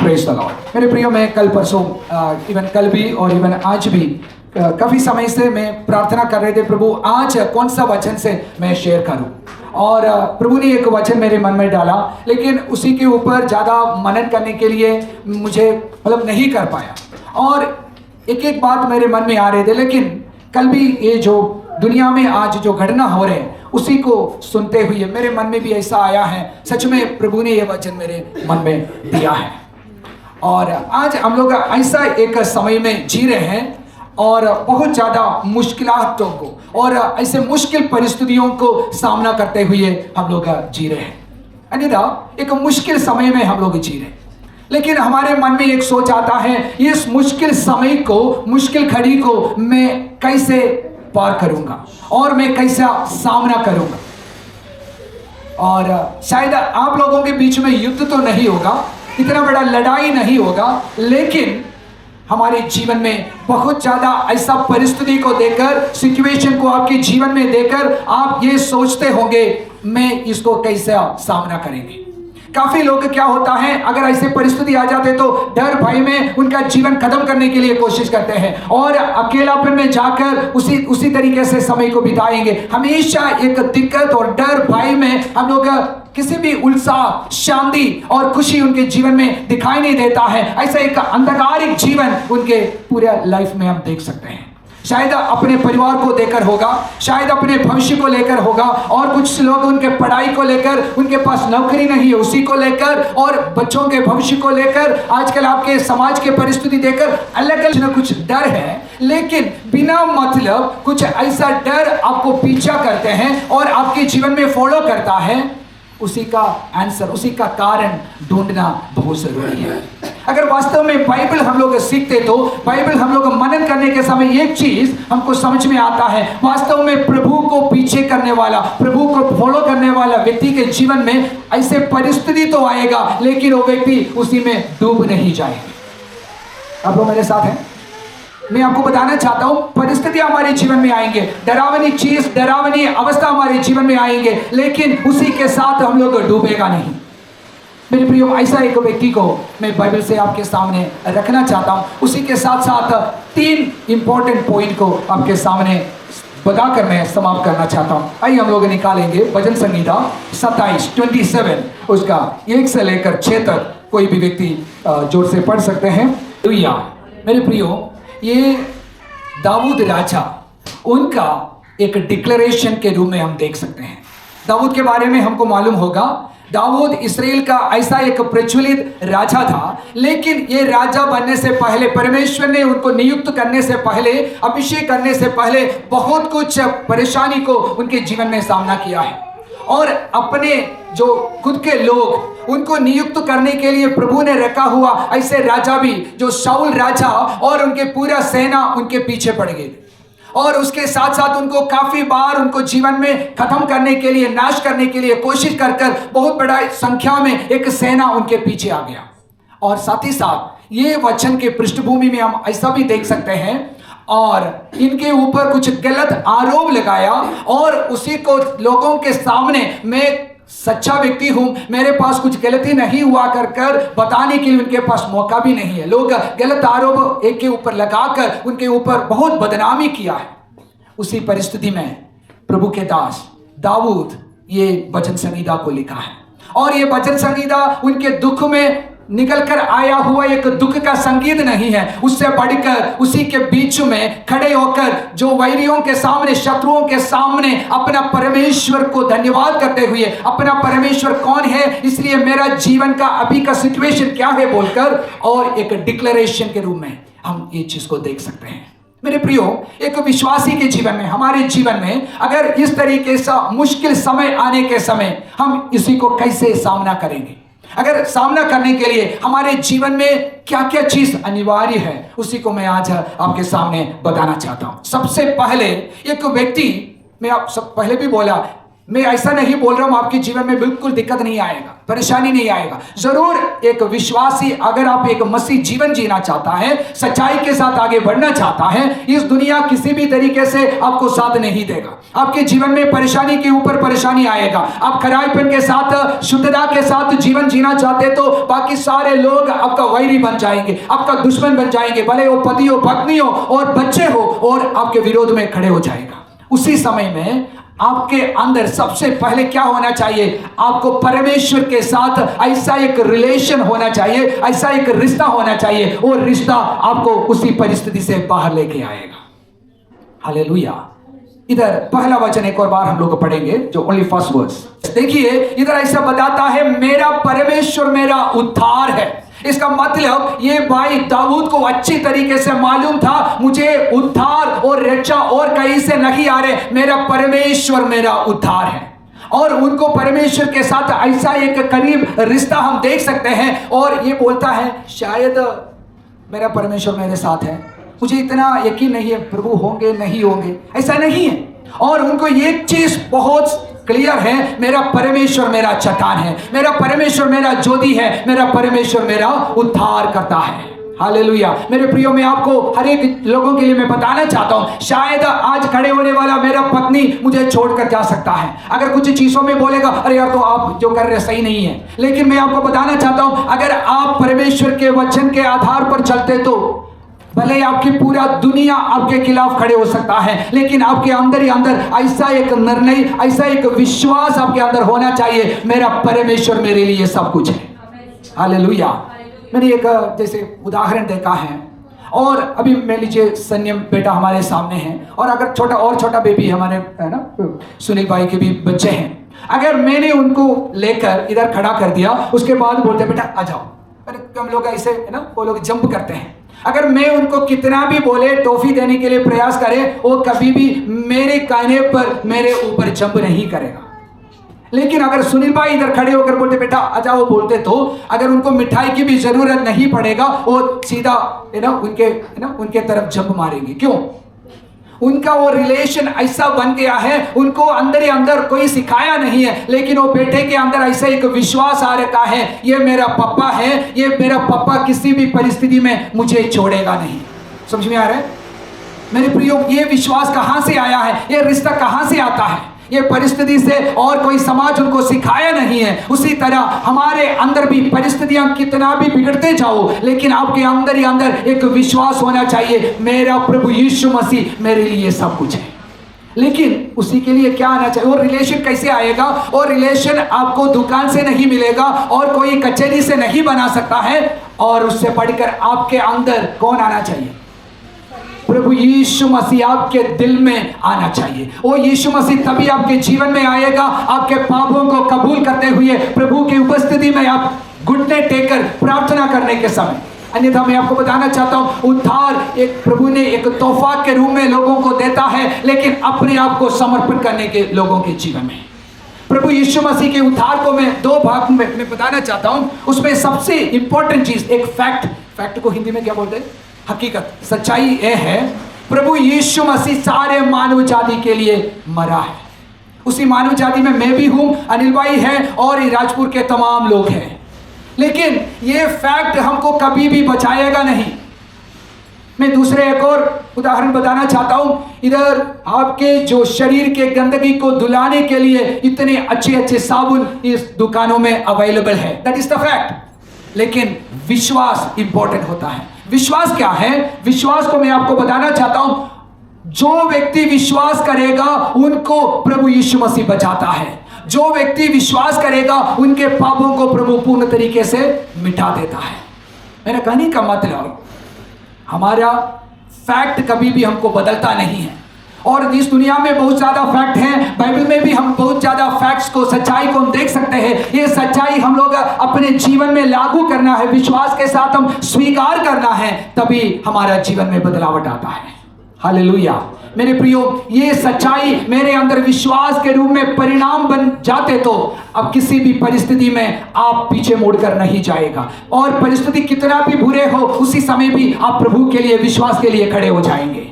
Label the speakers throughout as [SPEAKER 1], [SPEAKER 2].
[SPEAKER 1] Praise the Lord. मेरे प्रियो, मैं कल परसों इवन कल भी और इवन आज भी काफ़ी समय से मैं प्रार्थना कर रहे थे, प्रभु आज कौन सा वचन से मैं शेयर करूं। और प्रभु ने एक वचन मेरे मन में डाला, लेकिन उसी के ऊपर ज़्यादा मनन करने के लिए मुझे नहीं कर पाया। और एक एक बात मेरे मन में आ रहे थे, लेकिन कल भी ये जो दुनिया में आज जो घटना हो रहे हैं उसी को सुनते हुए मेरे मन में भी ऐसा आया है, सच में प्रभु ने ये वचन मेरे मन में दिया है। और आज हम लोग ऐसा एक समय में जी रहे हैं और बहुत ज़्यादा मुश्किलातों को और ऐसे मुश्किल परिस्थितियों को सामना करते हुए हम लोग जी रहे हैं। अन्यथा एक मुश्किल समय में हम लोग जी रहे हैं, लेकिन हमारे मन में एक सोच आता है, इस मुश्किल समय को, मुश्किल घड़ी को मैं कैसे पार करूंगा और मैं कैसा सामना करूंगा। और शायद आप लोगों के बीच में युद्ध तो नहीं होगा, इतना बड़ा लड़ाई नहीं होगा, लेकिन हमारे जीवन में बहुत ज़्यादा ऐसा परिस्थिति को देखकर, सिचुएशन को आपके जीवन में देखकर आप ये सोचते होंगे मैं इसको कैसे सामना करेंगे। काफ़ी लोग क्या होता है, अगर ऐसे परिस्थिति आ जाते तो डर भय में उनका जीवन खत्म करने के लिए कोशिश करते हैं और अकेलापन में जाकर उसी तरीके से समय को बिताएंगे। हमेशा एक दिक्कत और डर भय में हम लोग किसी भी उत्साह, शांति और खुशी उनके जीवन में दिखाई नहीं देता है। ऐसा एक अंधकारिक जीवन उनके पूरे लाइफ में हम देख सकते हैं। शायद अपने परिवार को लेकर होगा, शायद अपने भविष्य को लेकर होगा, और कुछ लोग उनके पढ़ाई को लेकर, उनके पास नौकरी नहीं है उसी को लेकर, और बच्चों के भविष्य को लेकर, आजकल आपके समाज के परिस्थिति देखकर अलग अलग कुछ डर है। लेकिन बिना मतलब कुछ ऐसा डर आपको पीछा करते हैं और आपके जीवन में फॉलो करता है, उसी का आंसर, उसी का कारण ढूंढना बहुत जरूरी है। अगर वास्तव में बाइबल हम लोग सीखते तो बाइबल हम लोग मनन करने के समय एक चीज हमको समझ में आता है, वास्तव में प्रभु को पीछे करने वाला, प्रभु को फॉलो करने वाला व्यक्ति के जीवन में ऐसे परिस्थिति तो आएगा, लेकिन वो व्यक्ति उसी में डूब नहीं जाएगा। आप लोग मेरे साथ हैं? मैं आपको बताना चाहता हूं, परिस्थितियां हमारे जीवन में आएंगे, डरावनी चीज, डरावनी अवस्था हमारे जीवन में आएंगे, लेकिन उसी के साथ हम लोग डूबेगा नहीं। मेरे प्रियो, ऐसा एक व्यक्ति को मैं बाइबल से आपके सामने रखना चाहता हूं। उसी के साथ साथ 3 इंपॉर्टेंट पॉइंट को आपके सामने बताकर मैं समाप्त करना चाहता हूं। आइए हम लोग निकालेंगे भजन संहिता 27 उसका 1 से लेकर 6 तक। कोई भी व्यक्ति जोर से पढ़ सकते हैं। मेरे प्रियो, ये दाऊद राजा, उनका एक डिक्लेरेशन के रूप में हम देख सकते हैं। दाऊद के बारे में हमको मालूम होगा, दाऊद इस्राएल का ऐसा एक प्रज्वलित राजा था, लेकिन ये राजा बनने से पहले, परमेश्वर ने उनको नियुक्त करने से पहले, अभिषेक करने से पहले बहुत कुछ परेशानी को उनके जीवन में सामना किया है। और अपने जो खुद के लोग, उनको नियुक्त करने के लिए प्रभु ने रखा हुआ ऐसे राजा भी, जो शाऊल राजा और उनके पूरा सेना उनके पीछे पड़ गए, और उसके साथ साथ उनको काफी बार उनको जीवन में खत्म करने के लिए, नाश करने के लिए कोशिश कर बहुत बड़ा संख्या में एक सेना उनके पीछे आ गया। और साथ ही साथ ये वचन के पृष्ठभूमि में हम ऐसा भी देख सकते हैं, और इनके ऊपर कुछ गलत आरोप लगाया, और उसी को लोगों के सामने मैं सच्चा व्यक्ति हूं, मेरे पास कुछ गलती नहीं हुआ कर बताने के लिए उनके पास मौका भी नहीं है। लोग गलत आरोप एक के ऊपर लगाकर उनके ऊपर बहुत बदनामी किया है। उसी परिस्थिति में प्रभु के दास दाऊद ये भजन संहिता को लिखा है, और ये भजन संहिता उनके दुख में निकल कर आया हुआ एक दुख का संगीत नहीं है, उससे बढ़कर उसी के बीच में खड़े होकर जो वैरियों के सामने, शत्रुओं के सामने अपना परमेश्वर को धन्यवाद करते हुए, अपना परमेश्वर कौन है, इसलिए मेरा जीवन का अभी का सिचुएशन क्या है बोलकर, और एक डिक्लेरेशन के रूप में हम ये चीज को देख सकते हैं। मेरे प्रियो, एक विश्वासी के जीवन में, हमारे जीवन में अगर इस तरीके से मुश्किल समय आने के समय हम इसी को कैसे सामना करेंगे, अगर सामना करने के लिए हमारे जीवन में क्या क्या चीज अनिवार्य है, उसी को मैं आज आपके सामने बताना चाहता हूं। सबसे पहले एक व्यक्ति, मैं आप सब पहले भी बोला, मैं ऐसा नहीं बोल रहा हूं आपके जीवन में बिल्कुल दिक्कत नहीं आएगा, परेशानी नहीं आएगा। जरूर एक विश्वासी, अगर आप एक मसीह जीवन जीना चाहता है, सच्चाई के साथ आगे बढ़ना चाहता है, इस दुनिया किसी भी तरीके से आपको साथ नहीं देगा। आपके जीवन में परेशानी के ऊपर परेशानी आएगा। आप खराईपन के साथ, शुद्धता के साथ जीवन जीना चाहते तो बाकी सारे लोग आपका वैरी बन जाएंगे, आपका दुश्मन बन जाएंगे, भले वो पति हो, पत्नी हो और बच्चे हो, और आपके विरोध में खड़े हो जाएगा। उसी समय में आपके अंदर सबसे पहले क्या होना चाहिए? आपको परमेश्वर के साथ ऐसा एक रिलेशन होना चाहिए, ऐसा एक रिश्ता होना चाहिए, और रिश्ता आपको उसी परिस्थिति से बाहर लेके आएगा। हालेलुया। इधर पहला वचन एक और बार हम लोग पढ़ेंगे, जो ओनली फर्स्ट वर्स। देखिए इधर ऐसा बताता है, मेरा परमेश्वर मेरा उद्धार है। इसका मतलब ये भाई दाऊद को अच्छी तरीके से मालूम था, मुझे उद्धार और रक्षा और कहीं से नहीं आ रहे, मेरा परमेश्वर मेरा उद्धार है। और उनको परमेश्वर के साथ ऐसा एक करीब रिश्ता हम देख सकते हैं। और ये बोलता है, शायद मेरा परमेश्वर मेरे साथ है, मुझे इतना यकीन नहीं है प्रभु होंगे नहीं होंगे, ऐसा नहीं है। और उनको एक चीज बहुत क्लियर है, मेरा परमेश्वर मेरा चट्टान है, मेरा परमेश्वर मेरा ज्योति है, मेरा परमेश्वर मेरा उद्धार करता है। हालेलुया। मेरे प्रियो, मैं आपको हर एक लोगों के लिए मैं बताना चाहता हूं, शायद आज खड़े होने वाला मेरा पत्नी मुझे छोड़कर जा सकता है, अगर कुछ चीजों में बोलेगा, अरे यार तो आप जो कर रहे सही नहीं है। लेकिन मैं आपको बताना चाहता हूं, अगर आप परमेश्वर के वचन के आधार पर चलते तो भले आपकी पूरा दुनिया आपके खिलाफ खड़े हो सकता है, लेकिन आपके अंदर ही अंदर ऐसा एक निर्णय, ऐसा एक विश्वास आपके अंदर होना चाहिए, मेरा परमेश्वर मेरे लिए सब कुछ है। हालेलुया। मैंने एक जैसे उदाहरण देखा है, और अभी मान लीजिए संयम बेटा हमारे सामने है, और अगर छोटा बेबी हमारे है ना, सुनील भाई के भी बच्चे हैं, अगर मैंने उनको लेकर इधर खड़ा कर दिया, उसके बाद बोलते बेटा आ जाओ, हम लोग ऐसे है ना, वो लोग जंप करते हैं। अगर मैं उनको कितना भी बोले, टॉफी देने के लिए प्रयास करे, वो कभी भी मेरे कहने पर मेरे ऊपर जंप नहीं करेगा। लेकिन अगर सुनील भाई इधर खड़े होकर बोलते बेटा आ जाओ बोलते, तो अगर उनको मिठाई की भी जरूरत नहीं पड़ेगा, वो सीधा है ना उनके तरफ जंप मारेंगे। क्यों? उनका वो रिलेशन ऐसा बन गया है, उनको अंदर ही अंदर कोई सिखाया नहीं है, लेकिन वो बेटे के अंदर ऐसा एक विश्वास आ रखा है, ये मेरा पापा है, ये मेरा पापा किसी भी परिस्थिति में मुझे छोड़ेगा नहीं। समझ में आ रहा है मेरे प्रियो? ये विश्वास कहां से आया है? ये रिश्ता कहां से आता है? ये परिस्थिति से, और कोई समाज उनको सिखाया नहीं है। उसी तरह हमारे अंदर भी परिस्थितियां कितना भी बिगड़ते जाओ, लेकिन आपके अंदर ही अंदर एक विश्वास होना चाहिए, मेरा प्रभु यीशु मसीह मेरे लिए सब कुछ है। लेकिन उसी के लिए क्या आना चाहिए? और रिलेशन कैसे आएगा? और रिलेशन आपको दुकान से नहीं मिलेगा, और कोई कचहरी से नहीं बना सकता है, और उससे बढ़कर आपके अंदर कौन आना चाहिए? प्रभु यीशु मसीह आपके दिल में आना चाहिए। वो यीशु मसीह तभी आपके जीवन में आएगा, आपके पापों को कबूल करते हुए प्रभु की उपस्थिति में आप घुटने टेककर प्रार्थना करने के समय। अन्यथा मैं आपको बताना चाहता हूं, उद्धार एक प्रभु ने एक तोहफा के रूप में लोगों को देता है, लेकिन अपने आप को समर्पण करने के लोगों के जीवन में। प्रभु यीशु मसीह के उद्धार को मैं दो भाग में मैं बताना चाहता हूं। उसमें सबसे इंपॉर्टेंट चीज, एक फैक्ट को हिंदी में क्या बोलते हैं? हकीकत, सच्चाई यह है, प्रभु यीशु मसीह सारे मानव जाति के लिए मरा है। उसी मानव जाति में मैं भी हूं, अनिल भाई है, और राजपुर के तमाम लोग हैं। लेकिन ये फैक्ट हमको कभी भी बचाएगा नहीं। मैं दूसरे एक और उदाहरण बताना चाहता हूं। इधर आपके जो शरीर के गंदगी को धुलाने के लिए इतने अच्छे अच्छे साबुन इस दुकानों में अवेलेबल है, दैट इज द फैक्ट। लेकिन विश्वास इंपॉर्टेंट होता है। विश्वास क्या है? विश्वास को मैं आपको बताना चाहता हूं, जो व्यक्ति विश्वास करेगा उनको प्रभु यीशु मसीह बचाता है। जो व्यक्ति विश्वास करेगा उनके पापों को प्रभु पूर्ण तरीके से मिटा देता है। मेरा कहने का मतलब, हमारा फैक्ट कभी भी हमको बदलता नहीं है, और इस दुनिया में बहुत ज्यादा फैक्ट हैं। बाइबल में भी हम बहुत ज्यादा फैक्ट्स को, सच्चाई को हम देख सकते हैं। ये सच्चाई हम लोग अपने जीवन में लागू करना है, विश्वास के साथ हम स्वीकार करना है, तभी हमारा जीवन में बदलावट आता है। हालेलुया। मेरे प्रियो, ये सच्चाई मेरे अंदर विश्वास के रूप में परिणाम बन जाते तो अब किसी भी परिस्थिति में आप पीछे मुड़कर नहीं जाएगा, और परिस्थिति कितना भी बुरे हो, उसी समय भी आप प्रभु के लिए, विश्वास के लिए खड़े हो जाएंगे।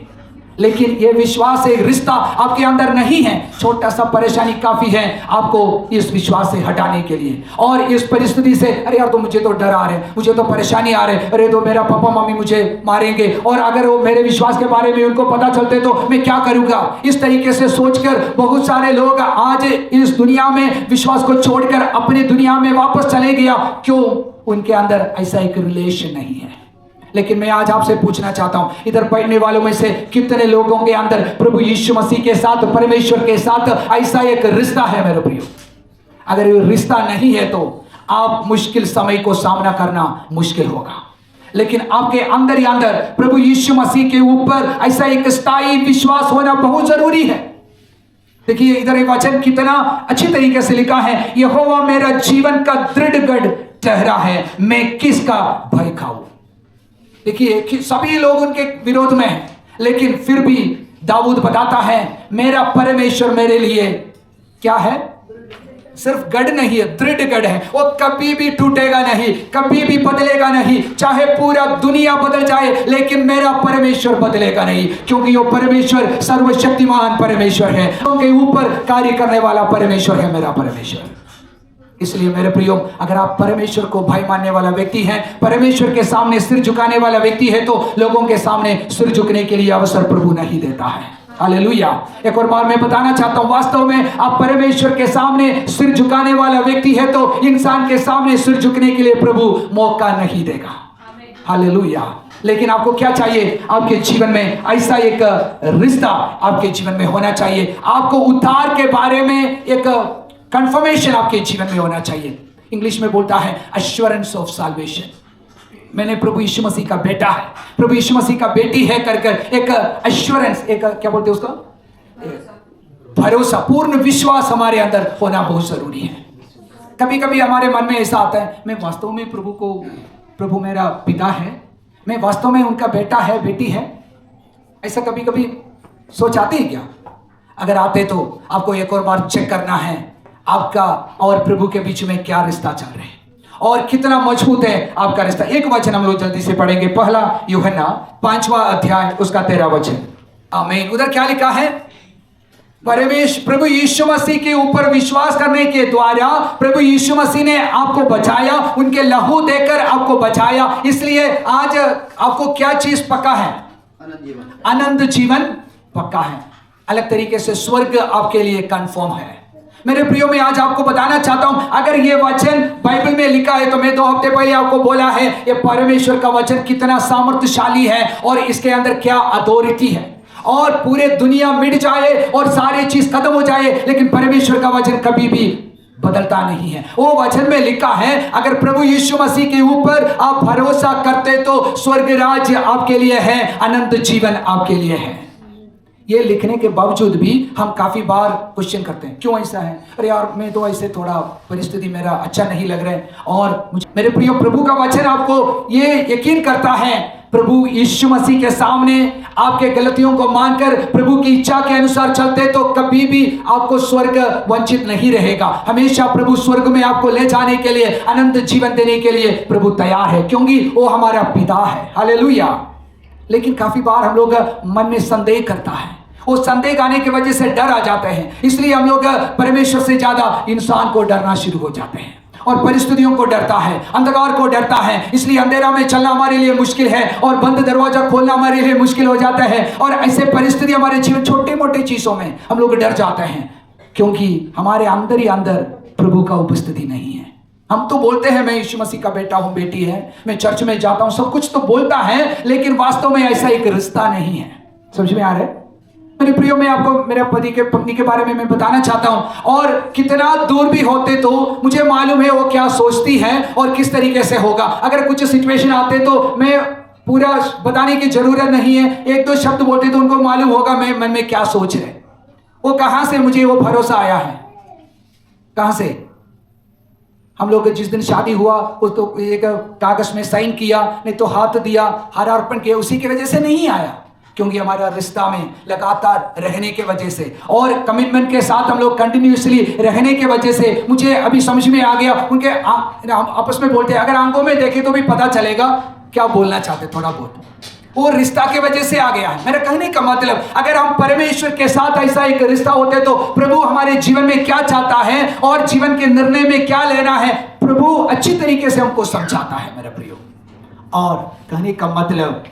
[SPEAKER 1] लेकिन ये विश्वास एक रिश्ता आपके अंदर नहीं है, छोटा सा परेशानी काफी है आपको इस विश्वास से हटाने के लिए। और इस परिस्थिति से, अरे यार तो मुझे तो डर आ रहे, मुझे तो परेशानी आ रहे, अरे तो मेरा पापा मम्मी मुझे मारेंगे, और अगर वो मेरे विश्वास के बारे में उनको पता चलते तो मैं क्या करूंगा, इस तरीके से सोचकर बहुत सारे लोग आज इस दुनिया में विश्वास को छोड़कर अपनी दुनिया में वापस चले गया। क्यों? उनके अंदर ऐसा एक रिलेशन नहीं है। लेकिन मैं आज आपसे पूछना चाहता हूं, इधर बैठने वालों में से कितने लोगों के अंदर प्रभु यीशु मसीह के साथ, परमेश्वर के साथ ऐसा एक रिश्ता है मेरे प्रियो? अगर ये रिश्ता नहीं है तो आप मुश्किल समय को सामना करना मुश्किल होगा। लेकिन आपके अंदर ही अंदर प्रभु यीशु मसीह के ऊपर ऐसा एक स्थायी विश्वास होना बहुत जरूरी है। देखिए इधर ये वचन कितना अच्छी तरीके से लिखा है, यहोवा मेरा जीवन का दृढ़ गढ़ ठहरा है, मैं किसका भय खाऊं। देखिए सभी लोग उनके विरोध में हैं, लेकिन फिर भी दाऊद बताता है मेरा परमेश्वर मेरे लिए क्या है? सिर्फ गढ़ नहीं है, दृढ़ गढ़ है। वो कभी भी टूटेगा नहीं, कभी भी बदलेगा नहीं। चाहे पूरा दुनिया बदल जाए लेकिन मेरा परमेश्वर बदलेगा नहीं, क्योंकि वो परमेश्वर सर्वशक्तिमान परमेश्वर है, उनके ऊपर कार्य करने वाला परमेश्वर है मेरा परमेश्वर। इसलिए मेरे प्रियो, अगर आप परमेश्वर को भय मानने वाला व्यक्ति हैं, परमेश्वर के सामने सिर झुकाने वाला व्यक्ति है, तो लोगों के सामने सिर झुकने के लिए अवसर प्रभु नहीं देता है। हालेलुया। एक और बार मैं बताना चाहता हूं, वास्तव में आप परमेश्वर के सामने सिर झुकाने वाला व्यक्ति है तो इंसान के सामने सिर झुकने के लिए प्रभु मौका नहीं देगा। हालेलुया। लेकिन आपको क्या चाहिए? आपके जीवन में ऐसा एक रिश्ता आपके जीवन में होना चाहिए। आपको उद्धार के बारे में एक कंफर्मेशन आपके जीवन में होना चाहिए। इंग्लिश में बोलता है एश्योरेंस ऑफ साल्वेशन। मैंने प्रभु यीशु मसीह का बेटा है, प्रभु यीशु मसीह का बेटी है कर एक एश्योरेंस, एक क्या बोलते हैं उसका, भरोसा, पूर्ण विश्वास हमारे अंदर होना बहुत जरूरी है। कभी कभी हमारे मन में ऐसा आता है, मैं वास्तव में प्रभु मेरा पिता है, मैं वास्तव में उनका बेटा है, बेटी है। ऐसा कभी कभी सोच आती है क्या? अगर आते तो आपको एक और बार चेक करना है आपका और प्रभु के बीच में क्या रिश्ता चल रहा है और कितना मजबूत है आपका रिश्ता। एक वचन हम लोग जल्दी से पढ़ेंगे, पहला यूहन्ना 5वां अध्याय उसका 13 वचन। आमीन। उधर क्या लिखा है? प्रभु यीशु मसीह के ऊपर विश्वास करने के द्वारा प्रभु यीशु मसीह ने आपको बचाया, उनके लहू देकर आपको बचाया। इसलिए आज आपको क्या चीज पक्का है? अनंत जीवन पक्का है। अलग तरीके से स्वर्ग आपके लिए कंफर्म है। मेरे प्रियो, मैं आज आपको बताना चाहता हूं, अगर ये वचन बाइबल में लिखा है तो मैं 2 हफ्ते पहले आपको बोला है ये परमेश्वर का वचन कितना सामर्थ्यशाली है और इसके अंदर क्या अथॉरिटी है। और पूरे दुनिया मिट जाए और सारी चीज खत्म हो जाए, लेकिन परमेश्वर का वचन कभी भी बदलता नहीं है। वो वचन में लिखा है अगर प्रभु यीशु मसीह के ऊपर आप भरोसा करते तो स्वर्ग राज्य आपके लिए है, अनंत जीवन आपके लिए है। ये लिखने के बावजूद भी हम काफी बार क्वेश्चन करते हैं, क्यों ऐसा है? अरे यार मैं तो ऐसे थोड़ा परिस्थिति मेरा अच्छा नहीं लग रहा है। और मेरे प्रिय, प्रभु का वचन आपको ये यकीन करता है, प्रभु यीशु मसीह के सामने आपके गलतियों को मानकर प्रभु की इच्छा के अनुसार चलते तो कभी भी आपको स्वर्ग वंचित नहीं रहेगा। हमेशा प्रभु स्वर्ग में आपको ले जाने के लिए, अनंत जीवन देने के लिए प्रभु तैयार है, क्योंकि वो हमारा पिता है। हालेलुया। लेकिन काफी बार हम लोग मन में संदेह करता है, वो संदेह आने की वजह से डर आ जाते हैं। इसलिए हम लोग परमेश्वर से ज्यादा इंसान को डरना शुरू हो जाते हैं और परिस्थितियों को डरता है, अंधकार को डरता है। इसलिए अंधेरा में चलना हमारे लिए मुश्किल है और बंद दरवाजा खोलना हमारे लिए मुश्किल हो जाता है। और ऐसे परिस्थिति हमारे जीवन छोटे मोटे चीजों में हम लोग डर जाते हैं, क्योंकि हमारे अंदर ही अंदर प्रभु का उपस्थिति नहीं है। हम तो बोलते हैं मैं यीशु मसीह का बेटा हूं, बेटी है, मैं चर्च में जाता हूं, सब कुछ तो बोलता है, लेकिन वास्तव में ऐसा एक रिश्ता नहीं है। समझ में आ रहा है? मेरे प्रियो, मैं आपको मेरे पत्नी के बारे में मैं बताना चाहता हूं, और कितना दूर भी होते तो मुझे मालूम है वो क्या सोचती है और किस तरीके से होगा। अगर कुछ सिचुएशन आते तो मैं पूरा बताने की जरूरत नहीं है, 1-2 शब्द बोलते तो उनको मालूम होगा मैं मन में क्या सोच रहे। वो कहां से मुझे वो भरोसा आया है, कहां से? हम लोग जिस दिन शादी हुआ उस तो एक कागज में साइन किया, नहीं तो हाथ दिया, हार अर्पण किया, उसी की वजह से नहीं आया, क्योंकि हमारा रिश्ता में लगातार रहने के वजह से और कमिटमेंट के साथ हम लोग कंटिन्यूसली रहने के वजह से मुझे अभी समझ में आ गया। उनके आपस में बोलते हैं, अगर आंखों में देखे तो भी पता चलेगा क्या बोलना चाहते, थोड़ा बहुत वो रिश्ता की वजह से आ गया है। मेरा कहने का मतलब, अगर हम परमेश्वर के साथ ऐसा एक रिश्ता होते तो प्रभु हमारे जीवन में क्या चाहता है और जीवन के निर्णय में क्या लेना है, प्रभु अच्छी तरीके से हमको समझाता है मेरा प्रियो। और कहने का मतलब,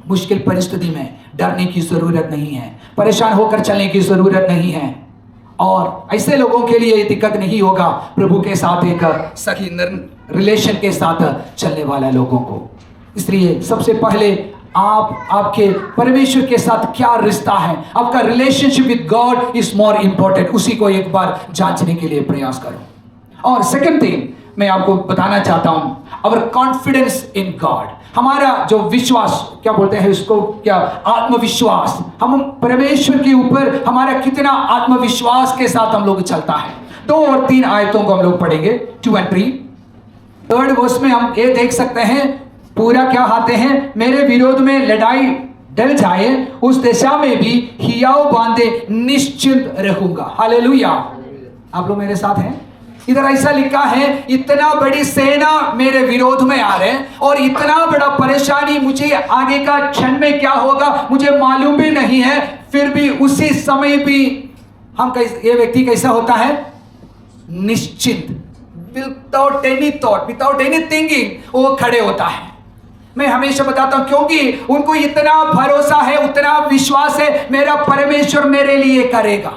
[SPEAKER 1] मुश्किल परिस्थिति में डरने की जरूरत नहीं है, परेशान होकर चलने की जरूरत नहीं है, और ऐसे लोगों के लिए दिक्कत नहीं होगा प्रभु के साथ एक सही रिलेशन के साथ चलने वाला लोगों को। इसलिए सबसे पहले आपके परमेश्वर के साथ क्या रिश्ता है, आपका relationship with God is more important, उसी को एक बार जांचने के लिए प्रयास करो। और सेकंड थिंग मैं आपको बताना चाहता हूं, अवर कॉन्फिडेंस इन गॉड, हमारा जो विश्वास, क्या बोलते हैं इसको, क्या आत्मविश्वास, हम परमेश्वर के ऊपर हमारा कितना आत्मविश्वास के साथ हम लोग चलता है। 2 और 3 आयतों को हम लोग पढ़ेंगे, 2 और 3। 3rd वर्स में हम ये देख सकते हैं, पूरा क्या आते हैं, मेरे विरोध में लड़ाई डल जाए उस दिशा में भी हियाव बांधे निश्चिंत रहूंगा। हालेलुया, आप लोग मेरे साथ हैं? इधर ऐसा लिखा है, इतना बड़ी सेना मेरे विरोध में आ रहे हैं और इतना बड़ा परेशानी, मुझे आगे का क्षण में क्या होगा मुझे मालूम भी नहीं है, फिर भी उसी समय भी हम ये व्यक्ति कैसा होता है, निश्चिंत, without any thought, without any thinking वो खड़े होता है। मैं हमेशा बताता हूं, क्योंकि उनको इतना भरोसा है, उतना विश्वास है, मेरा परमेश्वर मेरे लिए करेगा।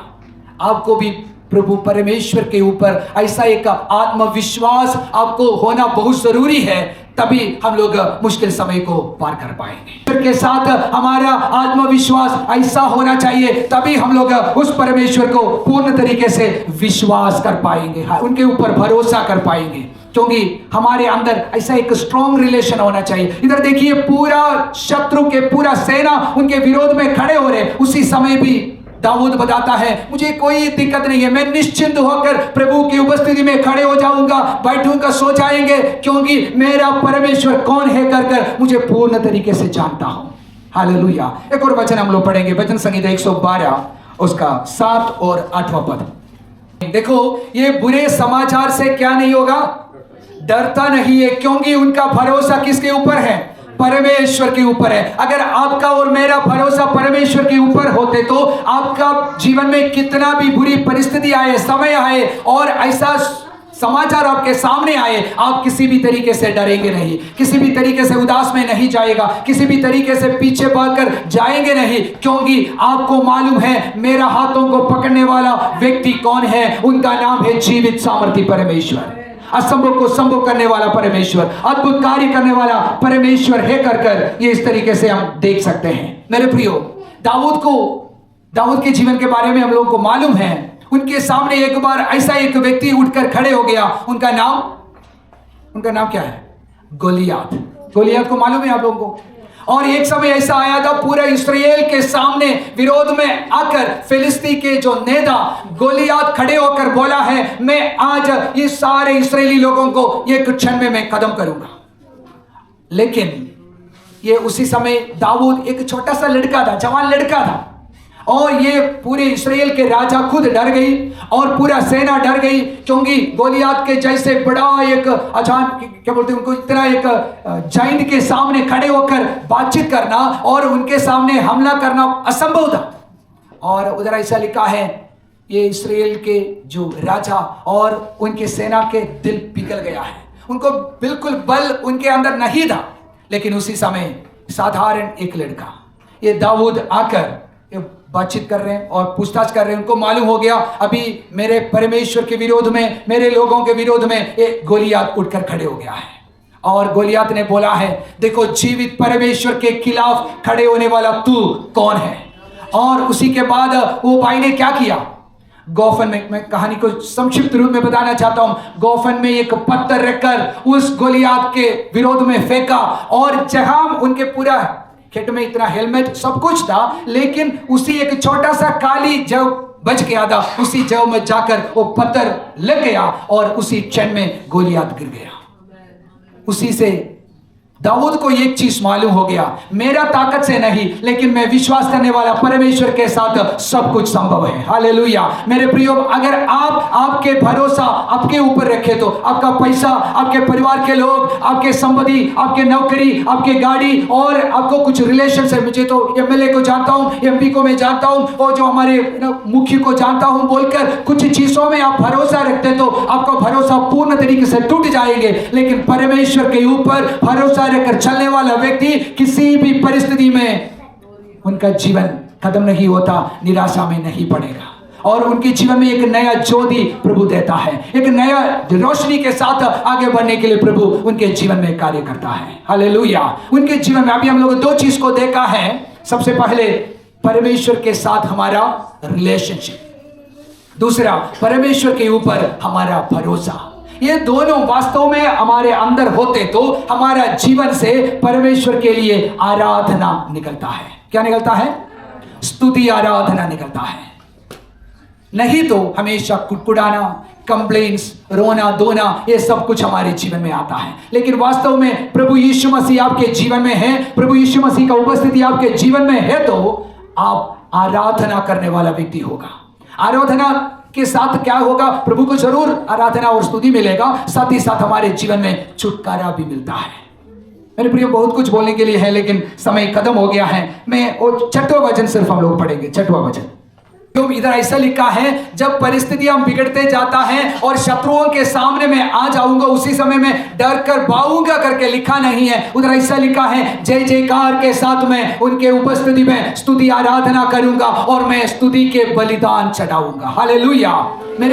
[SPEAKER 1] आपको भी प्रभु परमेश्वर के ऊपर ऐसा एक आत्मविश्वास आपको होना बहुत जरूरी है, तभी हम लोग मुश्किल समय को पार कर पाएंगे। के साथ हमारा आत्मविश्वास ऐसा होना चाहिए, तभी हम लोग उस परमेश्वर को पूर्ण तरीके से विश्वास कर पाएंगे, उनके ऊपर भरोसा कर पाएंगे, क्योंकि हमारे अंदर ऐसा एक स्ट्रॉन्ग रिलेशन होना चाहिए। इधर देखिए, पूरा शत्रु के पूरा सेना उनके विरोध में खड़े हो रहे, उसी समय भी दाऊद बताता है, मुझे कोई दिक्कत नहीं है, मैं निश्चिंत होकर प्रभु की उपस्थिति में खड़े हो जाऊंगा, बैठूंगा, सो जाएंगे, क्योंकि मेरा परमेश्वर कौन है कर मुझे पूर्ण तरीके से जानता हूं। हालेलुया। एक और वचन हम लोग पढ़ेंगे, वचन संहिता 112 उसका 7 और 8वां पद। देखो, ये बुरे समाचार से क्या नहीं होगा, डरता नहीं है, क्योंकि उनका भरोसा किसके ऊपर है, परमेश्वर के ऊपर है। अगर आपका और मेरा भरोसा परमेश्वर के ऊपर होते तो आपका जीवन में कितना भी बुरी परिस्थिति आए, समय आए और ऐसा समाचार आपके सामने आए, आप किसी भी तरीके से डरेंगे नहीं, किसी भी तरीके से उदास में नहीं जाएगा, किसी भी तरीके से पीछे भागकर जाएंगे नहीं, क्योंकि आपको मालूम है मेरा हाथों को पकड़ने वाला व्यक्ति कौन है, उनका नाम है जीवित सामर्थी परमेश्वर, असंभव को संभव करने वाला परमेश्वर, अद्भुत कार्य करने वाला परमेश्वर है कर ये इस तरीके से हम देख सकते हैं। मेरे प्रियो, दाऊद के जीवन के बारे में हम लोगों को मालूम है, उनके सामने एक बार ऐसा एक व्यक्ति उठकर खड़े हो गया, उनका नाम क्या है, गोलियात। गोलियात को मालूम है आप लोगों को? और एक समय ऐसा आया था, पूरे इस्राएल के सामने विरोध में आकर फिलिस्ती के जो नेता गोलियात खड़े होकर बोला है, मैं आज ये सारे इस्राएली लोगों को एक क्षण में मैं खत्म करूंगा। लेकिन ये उसी समय दाऊद एक छोटा सा लड़का था, जवान लड़का था, और ये पूरे इस्राएल के राजा खुद डर गई और पूरा सेना डर गई, क्योंकि गोलियात के जैसे बड़ा एक क्या बोलते हैं उनको, इतना एक जाइंट के सामने खड़े होकर बातचीत करना और उनके सामने हमला करना असंभव था। और उधर ऐसा लिखा है, ये इस्राएल के जो राजा और उनके सेना के दिल पिघल गया है, उनको बिल्कुल बल उनके अंदर नहीं था। लेकिन उसी समय साधारण एक लड़का, ये दाऊद आकर बातचीत कर रहे हैं और पूछताछ कर रहे हैं, उनको मालूम हो गया अभी मेरे परमेश्वर के विरोध में, मेरे लोगों के विरोध में एक गोलियात उठकर खड़े हो गया है। और गोलियात ने बोला है, देखो जीवित परमेश्वर के खिलाफ खड़े होने वाला तू कौन है। और उसी के बाद वो भाई ने क्या किया, गोफन में, मैं कहानी को संक्षिप्त रूप में बताना चाहता हूं, गोफन में एक पत्थर रखकर उस गोलियात के विरोध में फेंका, और जहां उनके पूरा खेत में इतना हेलमेट सब कुछ था, लेकिन उसी एक छोटा सा काली जव बच गया था, उसी जव में जाकर वो पत्थर लग गया और उसी क्षण में गोलियात गिर गया। उसी से दाऊद को एक चीज मालूम हो गया, मेरा ताकत से नहीं लेकिन मैं विश्वास करने वाला परमेश्वर के साथ सब कुछ संभव है। हालेलुया। मेरे प्रियो, अगर आप आपके भरोसा आपके ऊपर रखे तो आपका पैसा, आपके परिवार के लोग, आपके संपत्ति, आपके नौकरी, आपके गाड़ी और आपको कुछ रिलेशन है, मुझे तो एमएलए को जानता हूं, एमपी को मैं जानता हूं और जो हमारे मुखी को जानता हूं बोलकर कुछ चीजों में आप भरोसा रखते तो आपका भरोसा पूर्ण तरीके से टूट जाएंगे। लेकिन परमेश्वर के ऊपर भरोसा रखकर चलने वाला व्यक्ति किसी भी परिस्थिति में उनका जीवन खत्म नहीं होता, निराशा में नहीं पड़ेगा और उनके जीवन में एक नया ज्योति प्रभु देता है, एक नया रोशनी के साथ आगे बढ़ने के लिए प्रभु उनके जीवन में कार्य करता है। हालेलुया। उनके जीवन में अभी हम लोग दो चीज को देखा है। सबसे पहले परमेश्वर के साथ हमारा रिलेशनशिप, दूसरा परमेश्वर के ऊपर हमारा भरोसा। ये दोनों वास्तव में हमारे अंदर होते तो हमारा जीवन से परमेश्वर के लिए आराधना निकलता है। क्या निकलता है? स्तुति, आराधना निकलता है। नहीं तो हमेशा कुड़कुड़ाना, कंप्लेंट्स, रोना धोना, ये सब कुछ हमारे जीवन में आता है। लेकिन वास्तव में प्रभु यीशु मसीह आपके जीवन में है, प्रभु यीशु मसीह का उपस्थिति आपके जीवन में है तो आप आराधना करने वाला व्यक्ति होगा। आराधना के साथ क्या होगा? प्रभु को जरूर आराधना और स्तुति मिलेगा, साथ ही साथ हमारे जीवन में छुटकारा भी मिलता है। मेरे प्रिय, बहुत कुछ बोलने के लिए है लेकिन समय खत्म हो गया है। मैं वो 6वां वचन सिर्फ हम लोग पढ़ेंगे, 6वां वचन। क्यों इधर ऐसा लिखा है, जब परिस्थितियां बिगड़ते जाता है और शत्रुओं के सामने मैं आ जाऊंगा उसी समय में डर कर भागूंगा करके लिखा नहीं है। उधर ऐसा लिखा है, जय जयकार के साथ मैं उनके उपस्थिति में स्तुति आराधना करूंगा और मैं स्तुति के बलिदान चढ़ाऊंगा। हालेलुया। मेरे